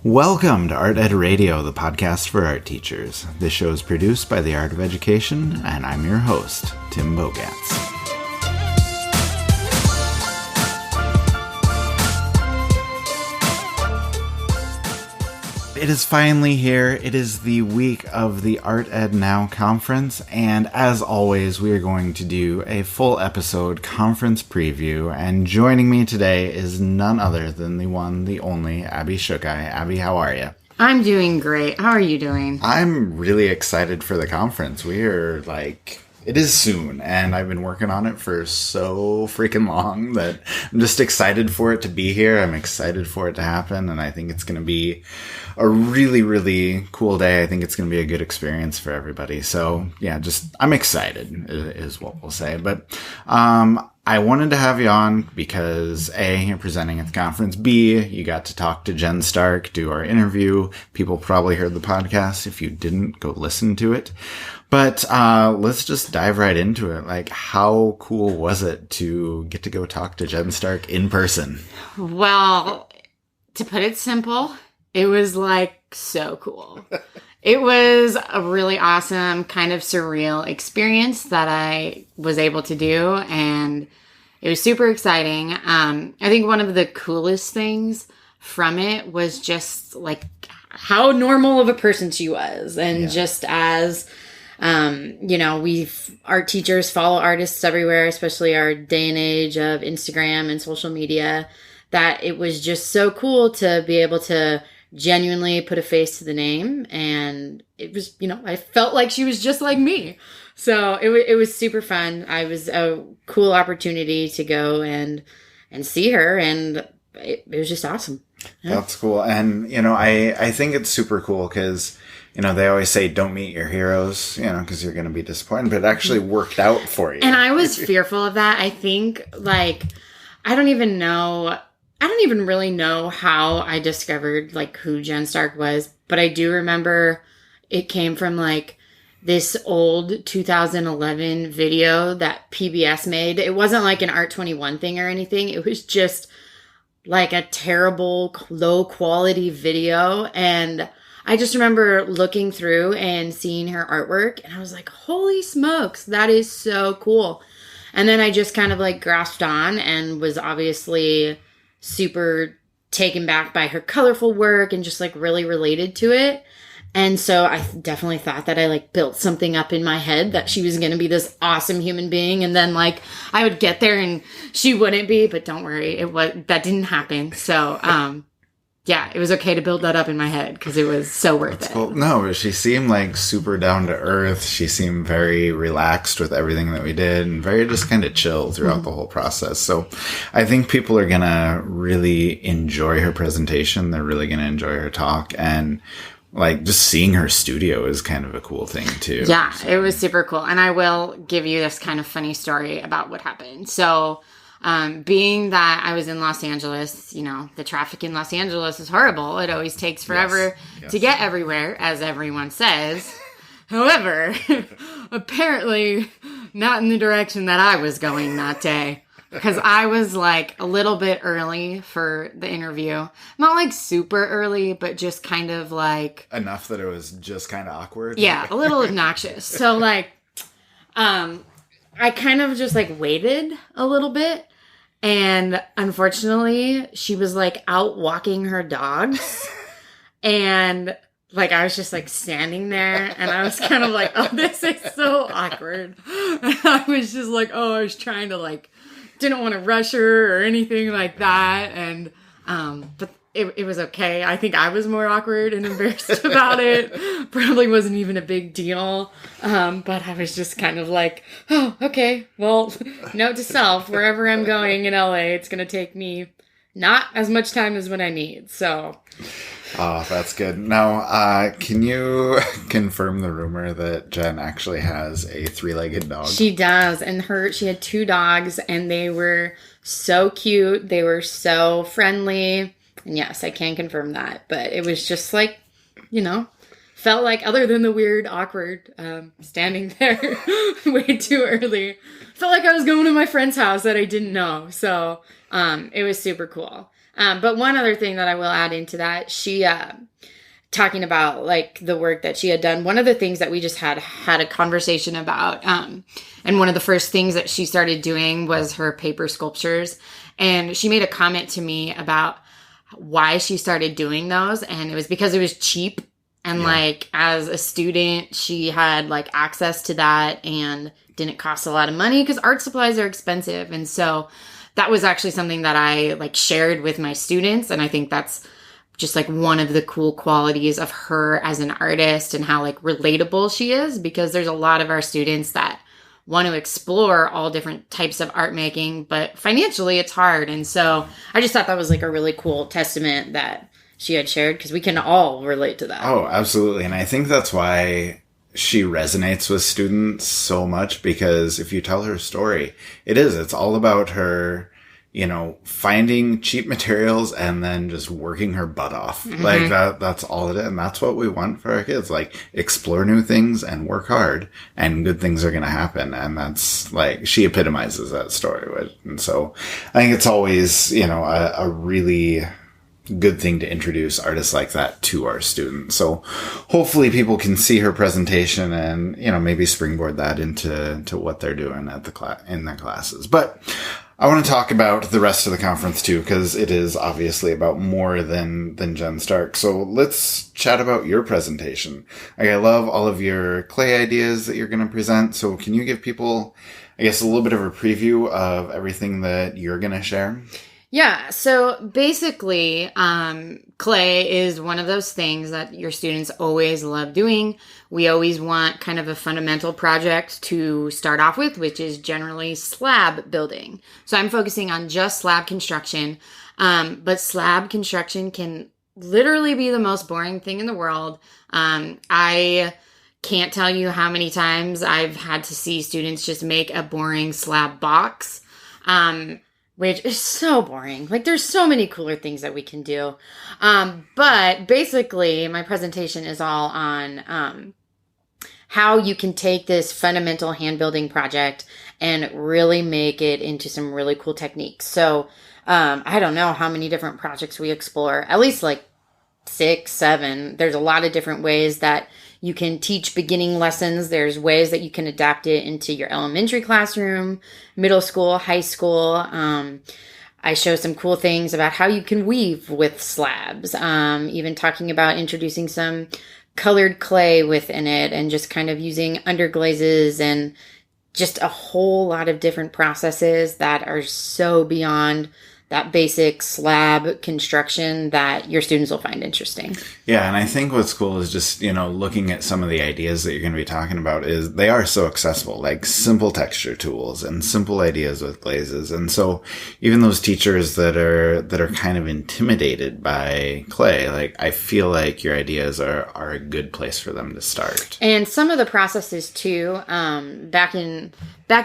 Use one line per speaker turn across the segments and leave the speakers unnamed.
Welcome to Art Ed Radio, the podcast for art teachers. This show is produced by the Art of Education, and I'm your host, Tim Bogatz. It is finally here. It is the week of the Art Ed Now conference, and as always, we are going to do a full episode conference preview, and joining me today is none other than the one, the only, Abby Shukai. Abby, how are you?
I'm doing great. How are you doing?
I'm really excited for the conference. It is soon, and I've been working on it for so freaking long that I'm just excited for it to be here. I'm excited for it to happen, and I think it's going to be a really, really cool day. I think it's going to be a good experience for everybody. So, yeah, I'm excited is what we'll say. But I wanted to have you on because A, you're presenting at the conference. B, you got to talk to Jen Stark, do our interview. People probably heard the podcast. If you didn't, go listen to it. But let's just dive right into it. Like, how cool was it to get to go talk to Jen Stark in person?
Well, to put it simple, it was so cool. It was a really awesome, kind of surreal experience that I was able to do, and it was super exciting. I think one of the coolest things from it was just how normal of a person she was, and just as art teachers follow artists everywhere, especially our day and age of Instagram and social media, that it was just so cool to be able to genuinely put a face to the name. And it was, I felt like she was just like me. So it was super fun. It was a cool opportunity to go and see her. And it was just awesome.
Yeah. That's cool. And, I think it's super cool because, they always say don't meet your heroes, because you're going to be disappointed, but it actually worked out for you.
And I was fearful of that. I think, I don't even really know how I discovered, who Jen Stark was, but I do remember it came from, this old 2011 video that PBS made. It wasn't, an Art 21 thing or anything. It was just, a terrible, low-quality video, and I just remember looking through and seeing her artwork, and I was like, holy smokes, that is so cool. And then I just kind of grasped on and was obviously super taken back by her colorful work and just really related to it. And so I definitely thought that I built something up in my head that she was going to be this awesome human being. And then I would get there and she wouldn't be, but don't worry, that didn't happen. So, yeah, it was okay to build that up in my head because it was so worth it.
Cool. No, she seemed super down to earth. She seemed very relaxed with everything that we did and very just kind of chill throughout the whole process. So I think people are going to really enjoy her presentation. They're really going to enjoy her talk. And just seeing her studio is kind of a cool thing too.
Yeah, so. It was super cool. And I will give you this kind of funny story about what happened. So being that I was in Los Angeles, the traffic in Los Angeles is horrible. It always takes forever to get everywhere, as everyone says. However, apparently not in the direction that I was going that day. Because I was a little bit early for the interview. Not super early, but just kind of
enough that it was just kind of awkward.
Yeah, a little obnoxious. So I kind of just waited a little bit. And unfortunately, she was out walking her dogs. And I was just standing there and I was kind of oh, this is so awkward. And I was just I was trying to didn't want to rush her or anything like that. And, but it was okay. I think I was more awkward and embarrassed about it. Probably wasn't even a big deal. But I was just kind of oh, okay. Well, note to self, wherever I'm going in LA, it's going to take me not as much time as what I need. So.
Oh, that's good. Now, can you confirm the rumor that Jen actually has a 3-legged dog?
She does. And she had 2 dogs and they were so cute. They were so friendly. And yes, I can confirm that. But it was just felt other than the weird, awkward standing there way too early, felt like I was going to my friend's house that I didn't know. So it was super cool. But one other thing that I will add into that, she, talking about like the work that she had done, one of the things that we just had a conversation about, and one of the first things that she started doing was her paper sculptures. And she made a comment to me about why she started doing those. And it was because it was cheap. And like as a student, she had like access to that and didn't cost a lot of money because art supplies are expensive. And so that was actually something that I like shared with my students. And I think that's just like one of the cool qualities of her as an artist and how like relatable she is, because there's a lot of our students that want to explore all different types of art making, but financially it's hard. And so I just thought that was like a really cool testament that she had shared, because we can all relate to that.
Oh, absolutely. And I think that's why she resonates with students so much, because if you tell her story, it's all about her, finding cheap materials and then just working her butt off. Mm-hmm. Like that's all it is. And that's what we want for our kids. Like, explore new things and work hard, and good things are going to happen. And that's like, she epitomizes that story. And so I think it's always, a really good thing to introduce artists like that to our students. So hopefully people can see her presentation and, maybe springboard that into what they're doing at in their classes. But I want to talk about the rest of the conference too, because it is obviously about more than Jen Stark. So let's chat about your presentation. I love all of your clay ideas that you're going to present. So can you give people, I guess, a little bit of a preview of everything that you're going to share?
Yeah. So basically, clay is one of those things that your students always love doing. We always want kind of a fundamental project to start off with, which is generally slab building. So I'm focusing on just slab construction. But slab construction can literally be the most boring thing in the world. I can't tell you how many times I've had to see students just make a boring slab box. Which is so boring. Like, there's so many cooler things that we can do. But basically, my presentation is all on how you can take this fundamental hand building project and really make it into some really cool techniques. So I don't know how many different projects we explore, at least like 6, 7. There's a lot of different ways that you can teach beginning lessons. There's ways that you can adapt it into your elementary classroom, middle school, high school. I show some cool things about how you can weave with slabs, even talking about introducing some colored clay within it and just kind of using underglazes and just a whole lot of different processes that are so beyond that basic slab construction that your students will find interesting.
Yeah, and I think what's cool is just, looking at some of the ideas that you're going to be talking about is they are so accessible, like simple texture tools and simple ideas with glazes. And so even those teachers that are kind of intimidated by clay, like, I feel like your ideas are a good place for them to start.
And some of the processes too, back in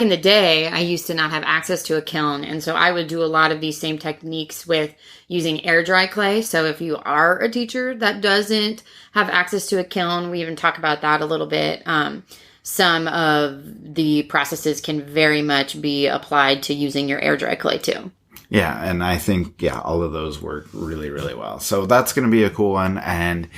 the day, I used to not have access to a kiln. And so I would do a lot of these same techniques with using air dry clay. So if you are a teacher that doesn't have access to a kiln, we even talk about that a little bit. Some of the processes can very much be applied to using your air dry clay too.
Yeah, and I think, all of those work really, really well. So that's going to be a cool one. And,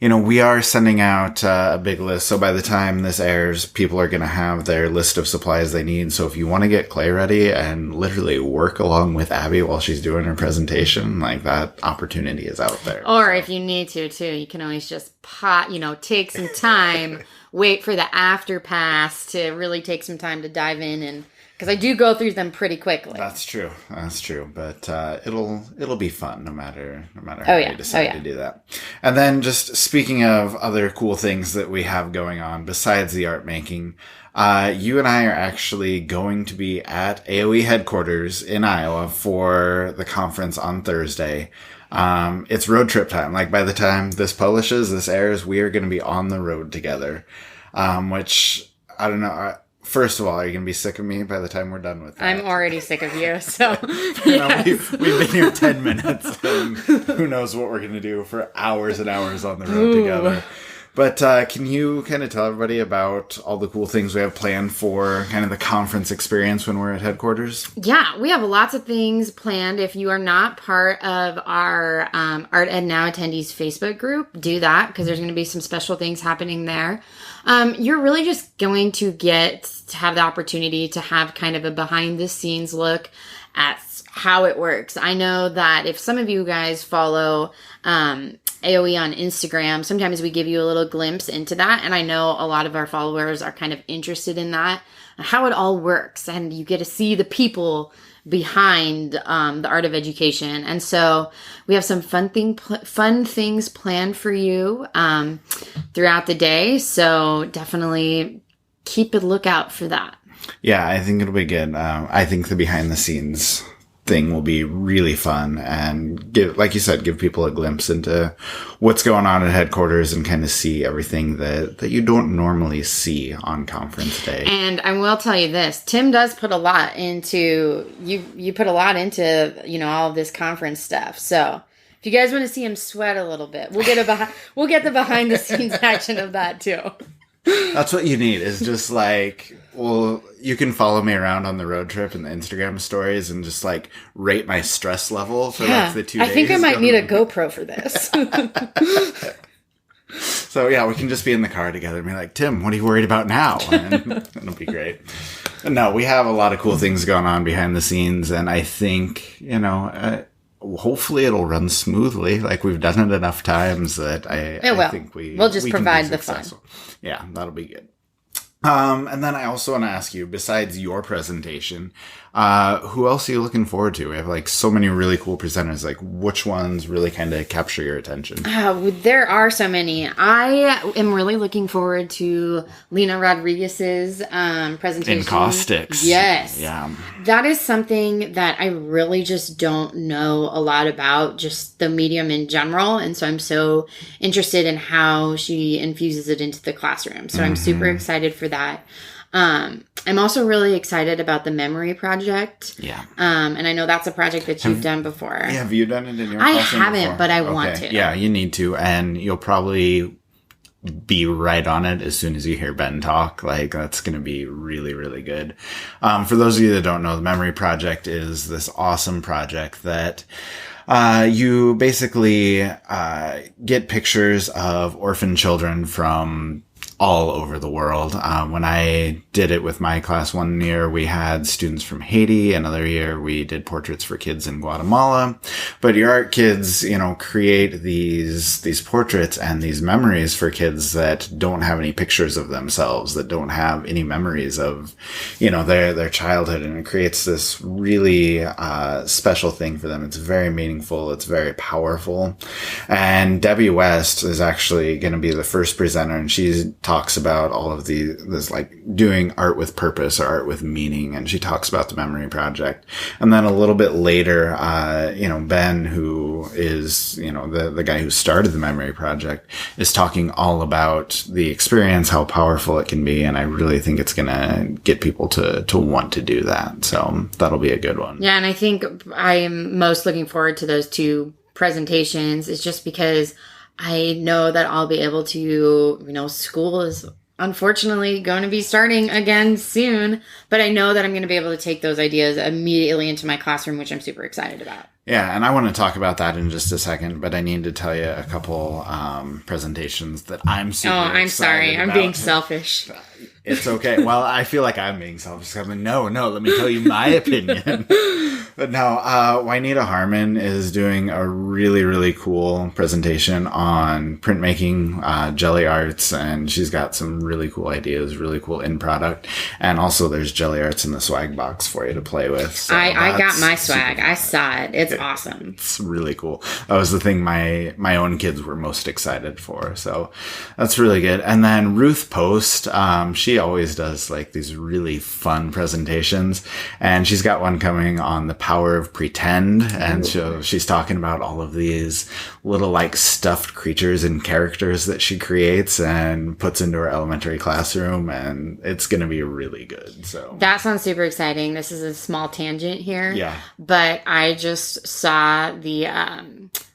we are sending out a big list. So by the time this airs, people are going to have their list of supplies they need. So if you want to get clay ready and literally work along with Abby while she's doing her presentation, like, that opportunity is out there.
Or if you need to, too, you can always just take some time, wait for the after pass to really take some time to dive in, and because I do go through them pretty quickly.
That's true. But it'll be fun no matter how you decide to do that. And then, just speaking of other cool things that we have going on besides the art making, you and I are actually going to be at AOE headquarters in Iowa for the conference on Thursday. It's road trip time. Like, by the time this airs, we are going to be on the road together. Which, I don't know. First of all, are you going to be sick of me by the time we're done with that?
I'm already sick of you, so yes.
We've been here 10 minutes, and who knows what we're going to do for hours and hours on the road together. But can you kind of tell everybody about all the cool things we have planned for kind of the conference experience when we're at headquarters?
Yeah, we have lots of things planned. If you are not part of our Art Ed Now attendees Facebook group, do that because there's going to be some special things happening there. You're really just going to get to have the opportunity to have kind of a behind the scenes look at how it works. I know that if some of you guys follow AOE on Instagram, sometimes we give you a little glimpse into that. And I know a lot of our followers are kind of interested in that, how it all works. And you get to see the people behind the art of education. And so we have some fun things planned for you throughout the day. So definitely keep a lookout for that.
Yeah, I think it'll be good. I think the behind the scenes thing will be really fun and like you said, give people a glimpse into what's going on at headquarters and kind of see everything that you don't normally see on conference day.
And I will tell you this, Tim does put a lot into, you put a lot into, all of this conference stuff. So if you guys want to see him sweat a little bit, we'll get the behind the scenes action of that too.
That's what you need is just like, well, you can follow me around on the road trip and the Instagram stories and just like rate my stress level for like the 2 days.
I think I might need a GoPro for this.
So yeah, we can just be in the car together and be like, Tim, what are you worried about now? And it'll be great. No, we have a lot of cool things going on behind the scenes. And I think, hopefully it'll run smoothly. Like we've done it enough times that I think
we'll just provide the fun.
Yeah, that'll be good. And then I also want to ask you, besides your presentation, who else are you looking forward to? We have like so many really cool presenters. Like which ones really kind of capture your attention?
There are so many. I am really looking forward to Lena Rodriguez's presentation.
Encaustics.
Yes.
Yeah.
That is something that I really just don't know a lot about, just the medium in general. And so I'm so interested in how she infuses it into the classroom. So I'm super excited for that. I'm also really excited about the memory project.
Yeah.
And I know that's a project that you've done before.
Yeah, have you done it in your
I
classroom
haven't,
before?
but I want to.
Yeah, you need to. And you'll probably be right on it as soon as you hear Ben talk. Like that's going to be really, really good. For those of you that don't know, the memory project is this awesome project that you basically get pictures of orphan children from all over the world. When I did it with my class one year, we had students from Haiti. Another year, we did portraits for kids in Guatemala. But your art kids, create these portraits and these memories for kids that don't have any pictures of themselves, that don't have any memories of, their childhood. And it creates this really special thing for them. It's very meaningful. It's very powerful. And Debbie West is actually going to be the first presenter, and she talks about all of this like doing art with purpose or art with meaning. And she talks about the memory project. And then a little bit later, Ben, who is, the guy who started the memory project, is talking all about the experience, how powerful it can be. And I really think it's going to get people to want to do that. So that'll be a good one.
Yeah. And I think I am most looking forward to those two presentations is just because I know that I'll be able to, school is unfortunately going to be starting again soon, but I know that I'm going to be able to take those ideas immediately into my classroom, which I'm super excited about.
Yeah, and I want to talk about that in just a second, but I need to tell you a couple presentations that I'm super excited
I'm sorry. I'm being selfish.
It's okay. Well, I feel like I'm being selfish. I'm like, no, let me tell you my opinion. But no, Juanita Harmon is doing a really, really cool presentation on printmaking, jelly arts, and she's got some really cool ideas, really cool end product. And also there's jelly arts in the swag box for you to play with. So
I got my swag. I saw it. It's awesome.
It's really cool. That was the thing my own kids were most excited for. So that's really good. And then Ruth Post, she always does like these really fun presentations, and she's got one coming on the power of pretend. And so she's talking about all of these little like stuffed creatures and characters that she creates and puts into her elementary classroom, and it's going to be really good. So
that sounds super exciting. This is a small tangent here.
Yeah.
But I just saw the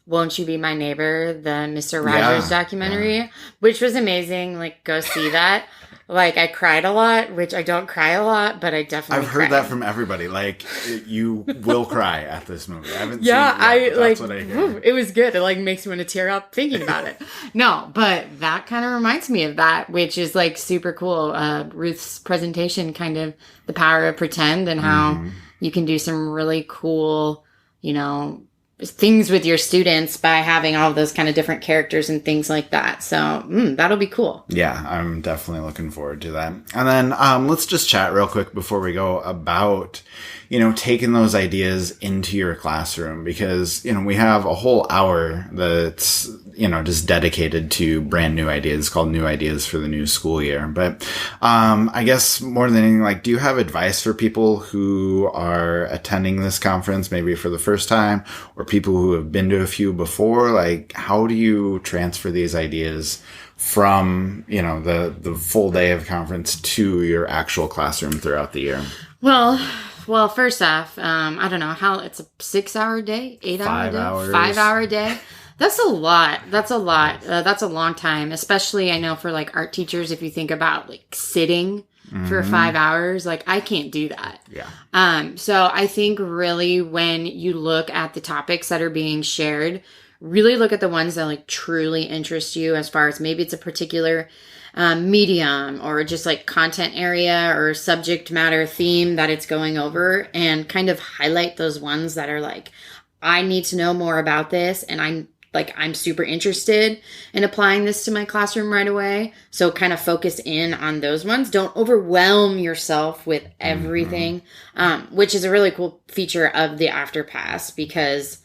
Won't You Be My Neighbor, the Mr. Rogers documentary, which was amazing. Like, go see that. Like, I cried a lot, which I don't cry a lot, but I definitely
I've heard
cried.
that from everybody. Like, you will cry at this movie. I haven't
yeah,
seen it yet,
that's
what I hear.
it was good. It like makes me want to tear up thinking about it. No, but that kind of reminds me of that, which is like super cool. Ruth's presentation, kind of the power of pretend and how you can do some really cool, you know, things with your students by having all those kind of different characters and things like that. So that'll be cool.
Yeah, I'm definitely looking forward to that. And then let's just chat real quick before we go about, you know, taking those ideas into your classroom, because, you know, we have a whole hour that's, you know, just dedicated to brand new ideas called New Ideas for the New School Year. But I guess more than anything, like, do you have advice for people who are attending this conference maybe for the first time, or people who have been to a few before? Like, how do you transfer these ideas from, you know, the full day of conference to your actual classroom throughout the year?
Well, first off, I don't know how it's a 6-hour day, 8-hour day, 5-hour day. That's a lot. That's a lot. That's a long time, especially I know for like art teachers, if you think about like sitting for 5 hours, like I can't do that.
Yeah.
So I think really when you look at the topics that are being shared, really look at the ones that like truly interest you, as far as maybe it's a particular medium or just like content area or subject matter theme that it's going over, and kind of highlight those ones that are like, I need to know more about this, and I'm super interested in applying this to my classroom right away. So kind of focus in on those ones. Don't overwhelm yourself with everything, which is a really cool feature of the AfterPass, because,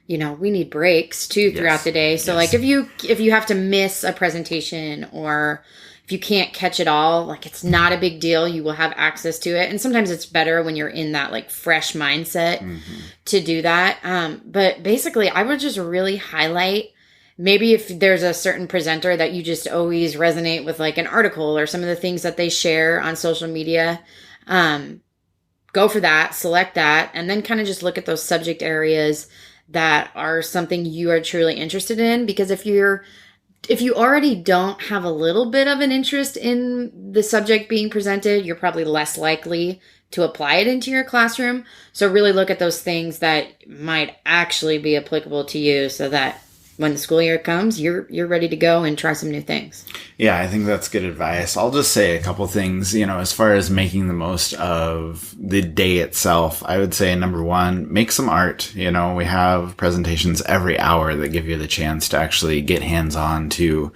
you know, we need breaks too throughout the day. So like if you have to miss a presentation, or if you can't catch it all, like it's not a big deal. You will have access to it. And sometimes it's better when you're in that like fresh mindset to do that. But basically I would just really highlight, maybe if there's a certain presenter that you just always resonate with, like an article or some of the things that they share on social media, go for that, select that, and then kind of just look at those subject areas that are something you are truly interested in. Because if you already don't have a little bit of an interest in the subject being presented, you're probably less likely to apply it into your classroom. So really look at those things that might actually be applicable to you, so that when the school year comes, you're ready to go and try some new things.
Yeah, I think that's good advice. I'll just say a couple things, you know, as far as making the most of the day itself. I would say, number one, make some art. You know, we have presentations every hour that give you the chance to actually get hands-on to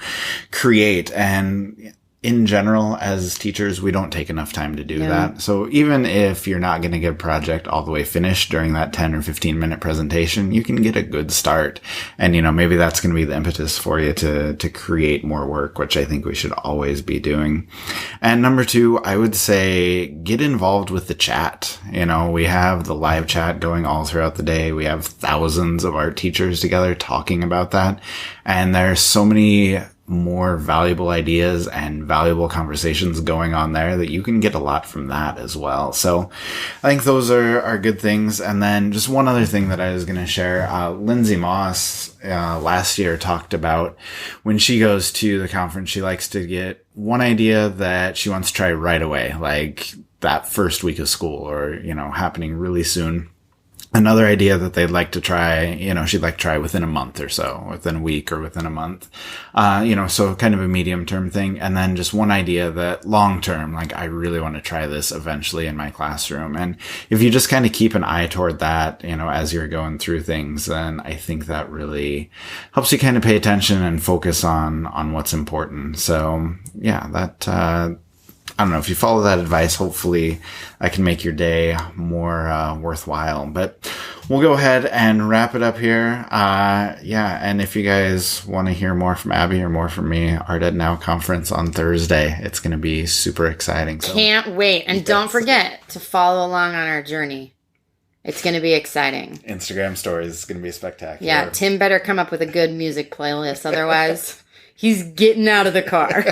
create. And in general, as teachers, we don't take enough time to do that. So even if you're not going to get a project all the way finished during that 10 or 15 minute presentation, you can get a good start. And, you know, maybe that's going to be the impetus for you to create more work, which I think we should always be doing. And number two, I would say get involved with the chat. You know, we have the live chat going all throughout the day. We have thousands of art teachers together talking about that. And there's so many more valuable ideas and valuable conversations going on there that you can get a lot from that as well. So I think those are good things. And then just one other thing that I was going to share, Lindsay Moss last year talked about when she goes to the conference, she likes to get one idea that she wants to try right away, like that first week of school, or, you know, happening really soon. Another idea that they'd like to try, you know, she'd like to try within a month or so, within a week or within a month, you know, so kind of a medium term thing. And then just one idea that long term, like, I really want to try this eventually in my classroom. And if you just kind of keep an eye toward that, you know, as you're going through things, then I think that really helps you kind of pay attention and focus on what's important. So yeah, that, I don't know, if you follow that advice, hopefully I can make your day more worthwhile. But we'll go ahead and wrap it up here. Yeah, and if you guys want to hear more from Abby or more from me, Art Ed Now conference on Thursday. It's going to be super exciting. So
can't wait. And don't forget to follow along on our journey. It's going to be exciting.
Instagram stories is going to be spectacular.
Yeah, Tim better come up with a good music playlist. Otherwise, he's getting out of the car.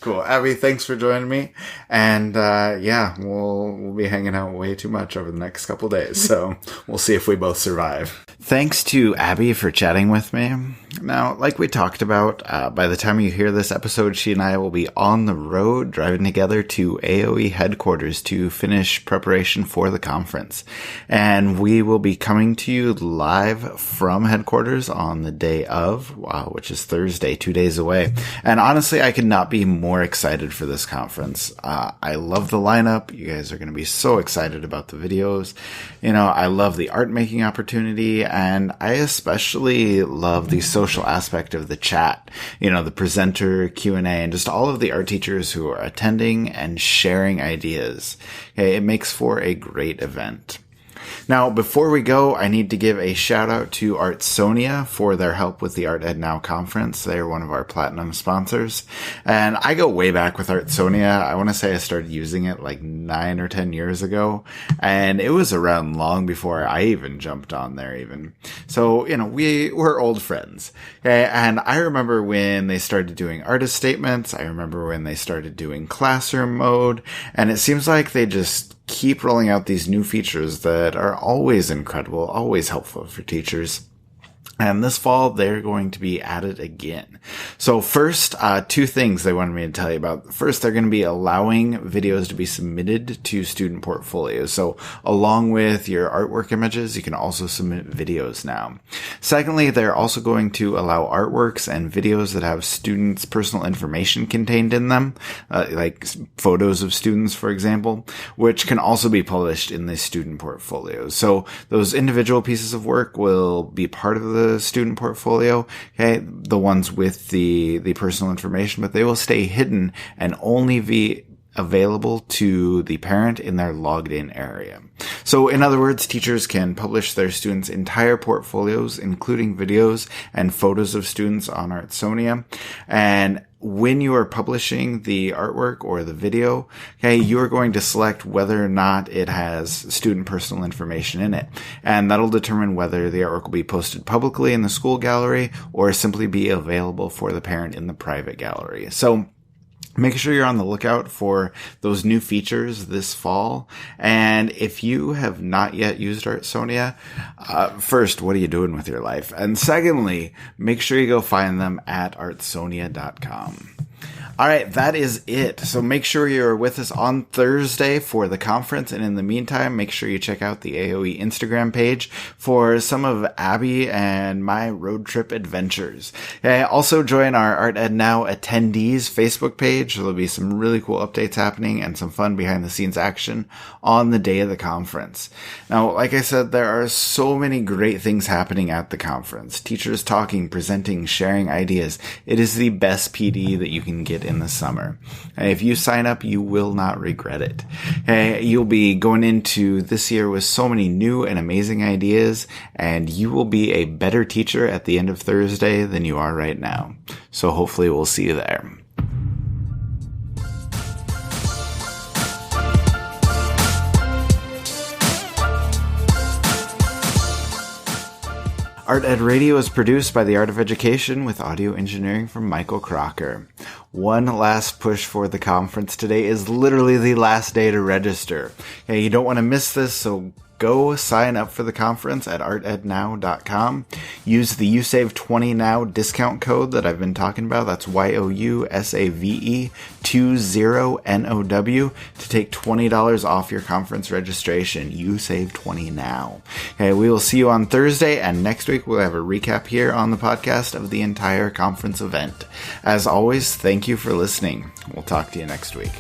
Cool. Cool. Abby, thanks for joining me. And yeah, we'll be hanging out way too much over the next couple days. So we'll see if we both survive. Thanks to Abby for chatting with me. Now, like we talked about, by the time you hear this episode, she and I will be on the road driving together to AOE headquarters to finish preparation for the conference. And we will be coming to you live from headquarters on the day of, which is Thursday, 2 days away. And honestly, I could not be more excited for this conference. I love the lineup. You guys are going to be so excited about the videos. You know, I love the art making opportunity, and I especially love the social aspect of the chat. You know, the presenter, Q&A, and just all of the art teachers who are attending and sharing ideas. Okay, it makes for a great event. Now, before we go, I need to give a shout out to Artsonia for their help with the Art Ed Now conference. They are one of our platinum sponsors. And I go way back with Artsonia. I want to say I started using it like 9 or 10 years ago. And it was around long before I even jumped on there even. So, you know, we're old friends. Okay? And I remember when they started doing artist statements. I remember when they started doing classroom mode. And it seems like they just keep rolling out these new features that are always incredible, always helpful for teachers. And this fall, they're going to be added again. So first, 2 things they wanted me to tell you about. First, they're going to be allowing videos to be submitted to student portfolios. So along with your artwork images, you can also submit videos now. Secondly, they're also going to allow artworks and videos that have students' personal information contained in them, like photos of students, for example, which can also be published in the student portfolios. So those individual pieces of work will be part of the student portfolio, okay, the ones with the personal information, but they will stay hidden and only be available to the parent in their logged in area. So in other words, teachers can publish their students' entire portfolios, including videos and photos of students on Artsonia. And when you are publishing the artwork or the video, okay, you are going to select whether or not it has student personal information in it. And that'll determine whether the artwork will be posted publicly in the school gallery or simply be available for the parent in the private gallery. So make sure you're on the lookout for those new features this fall. And if you have not yet used Artsonia, first, what are you doing with your life? And secondly, make sure you go find them at artsonia.com. All right, that is it. So make sure you're with us on Thursday for the conference. And in the meantime, make sure you check out the AOE Instagram page for some of Abby and my road trip adventures. Also join our Art Ed Now attendees Facebook page. There'll be some really cool updates happening and some fun behind the scenes action on the day of the conference. Now, like I said, there are so many great things happening at the conference. Teachers talking, presenting, sharing ideas. It is the best PD that you can get in the summer. If you sign up, you will not regret it. You'll be going into this year with so many new and amazing ideas, and you will be a better teacher at the end of Thursday than you are right now. So hopefully we'll see you there. Art Ed Radio is produced by the Art of Education with audio engineering from Michael Crocker. One last push for the conference. Today is literally the last day to register. Okay, you don't want to miss this, so go sign up for the conference at artednow.com. Use the YouSave20Now discount code that I've been talking about. That's YOUSAVE20NOW to take $20 off your conference registration. YouSave20Now. Okay, we will see you on Thursday, and next week we'll have a recap here on the podcast of the entire conference event. As always, thank you for listening. We'll talk to you next week.